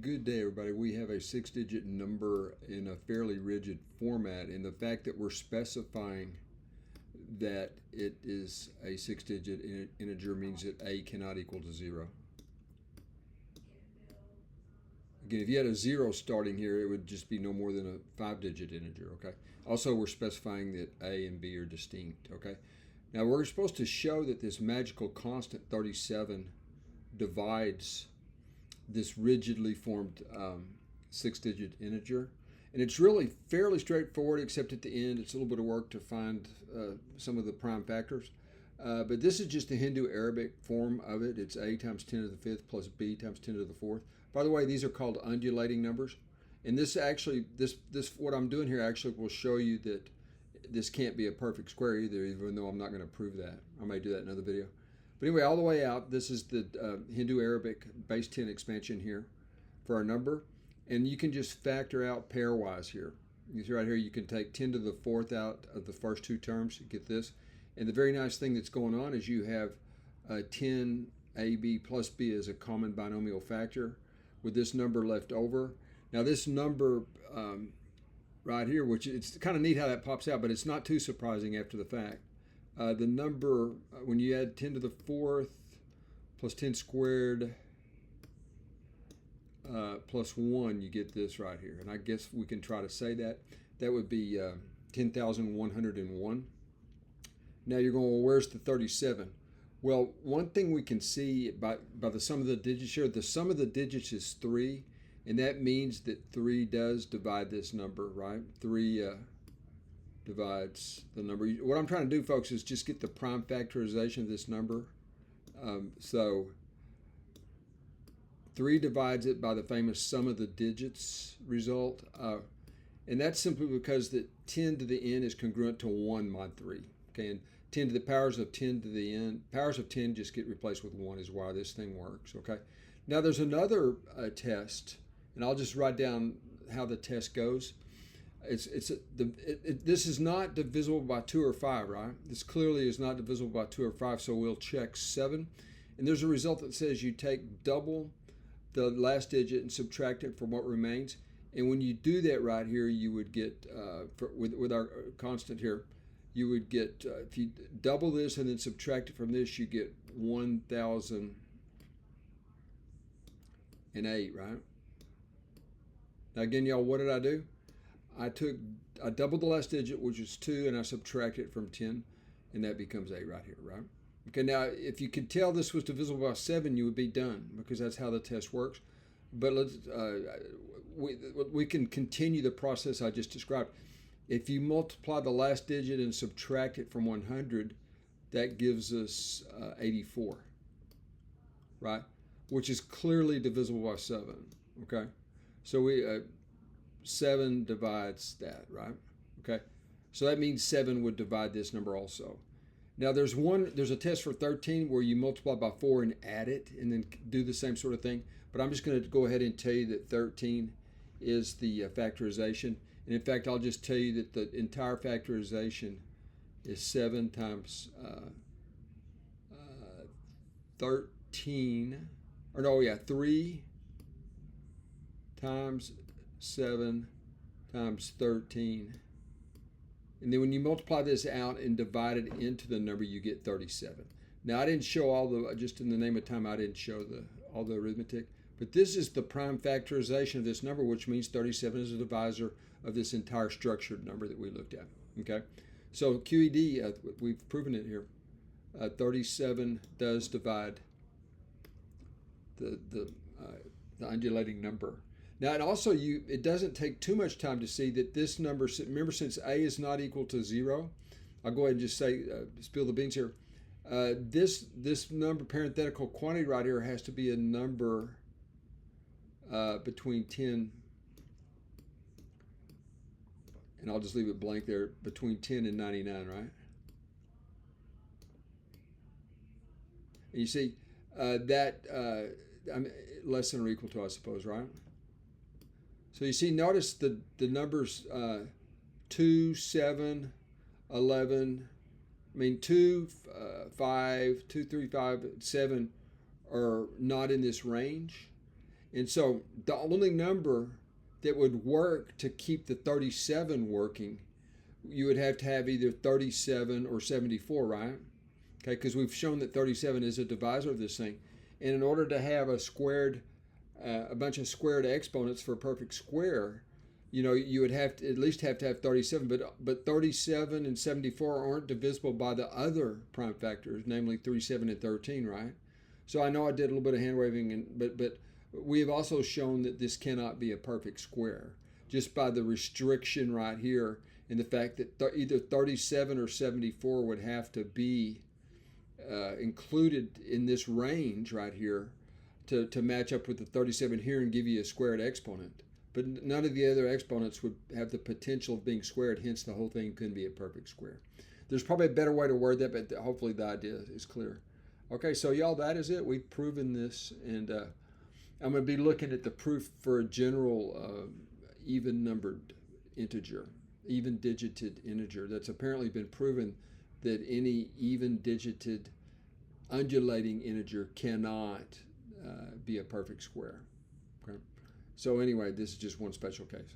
Good day, everybody. We have a 6-digit number in a fairly rigid format, and the fact that we're specifying that it is a 6-digit integer means that a cannot equal to 0. Again, if you had a 0 starting here, it would just be no more than a 5-digit integer, okay? Also, we're specifying that a and b are distinct, okay? Now, we're supposed to show that this magical constant 37 divides this rigidly formed 6-digit integer. And it's really fairly straightforward, except at the end, it's a little bit of work to find some of the prime factors. But this is just the Hindu-Arabic form of it. It's a times 10 to the 5th plus b times 10 to the 4th. By the way, these are called undulating numbers. And this actually, this what I'm doing here actually will show you that this can't be a perfect square either, even though I'm not going to prove that. I may do that in another video. But anyway, all the way out, this is the Hindu-Arabic base 10 expansion here for our number. And you can just factor out pairwise here. You see right here, you can take 10 to the 4th out of the first two terms. You get this. And the very nice thing that's going on is you have 10ab plus b as a common binomial factor with this number left over. Now this number right here, which it's kind of neat how that pops out, but it's not too surprising after the fact. The number, when you add 10 to the 4th plus 10 squared plus 1, you get this right here. And I guess we can try to say that. That would be 10,101. Now you're going, well, where's the 37? Well, one thing we can see by the sum of the digits here, the sum of the digits is 3. And that means that 3 does divide this number, right? 3 divides the number. What I'm trying to do, folks, is just get the prime factorization of this number. So 3 divides it by the famous sum of the digits result. And that's simply because that 10 to the n is congruent to 1 mod 3. Okay, and 10 to the powers of 10 to the n, powers of 10 just get replaced with 1 is why this thing works, okay? Now there's another test, and I'll just write down how the test goes. This is not divisible by 2 or 5, right? This clearly is not divisible by 2 or 5, so we'll check 7. And there's a result that says you take double the last digit and subtract it from what remains. And when you do that right here, you would get, with our constant here, you would get, if you double this and then subtract it from this, you get 1,008, right? Now again, y'all, what did I do? I doubled the last digit, which is 2, and I subtract it from 10, and that becomes 8 right here, right? Okay, now if you could tell this was divisible by 7, you would be done, because that's how the test works. But let's we can continue the process I just described. If you multiply the last digit and subtract it from 100, that gives us 84, right? Which is clearly divisible by 7, okay? So we 7 divides that, right? Okay, so that means 7 would divide this number also. Now there's a test for 13 where you multiply by 4 and add it and then do the same sort of thing. But I'm just going to go ahead and tell you that 13 is the factorization. And in fact, I'll just tell you that the entire factorization is 7 times 13, or no, yeah, 3 times 7 times 13. And then when you multiply this out and divide it into the number, you get 37. Now, I didn't show all the, just in the name of time, I didn't show all the arithmetic. But this is the prime factorization of this number, which means 37 is a divisor of this entire structured number that we looked at, okay? So QED, we've proven it here. 37 does divide the undulating number. Now, and also it doesn't take too much time to see that this number, remember, since a is not equal to 0, I'll go ahead and just say, spill the beans here. This number, parenthetical quantity right here, has to be a number between 10, and I'll just leave it blank there, between 10 and 99, right? And you see that less than or equal to, I suppose, right? So you see, notice the numbers 2, 7, 11, 2, 5, 2, 3, 5, 7 are not in this range. And so the only number that would work to keep the 37 working, you would have to have either 37 or 74, right? Okay, because we've shown that 37 is a divisor of this thing. And in order to have a bunch of squared exponents for a perfect square, you would have to at least have to have 37, but 37 and 74 aren't divisible by the other prime factors, namely 3, 7, and 13, right? So I know I did a little bit of hand waving, but we have also shown that this cannot be a perfect square just by the restriction right here and the fact that either 37 or 74 would have to be included in this range right here to match up with the 37 here and give you a squared exponent. But none of the other exponents would have the potential of being squared, hence the whole thing couldn't be a perfect square. There's probably a better way to word that, but hopefully the idea is clear. Okay, so y'all, that is it. We've proven this, and I'm going to be looking at the proof for a general even-numbered integer, even-digited integer. That's apparently been proven that any even-digited undulating integer cannot be a perfect square. Okay. So anyway, this is just one special case.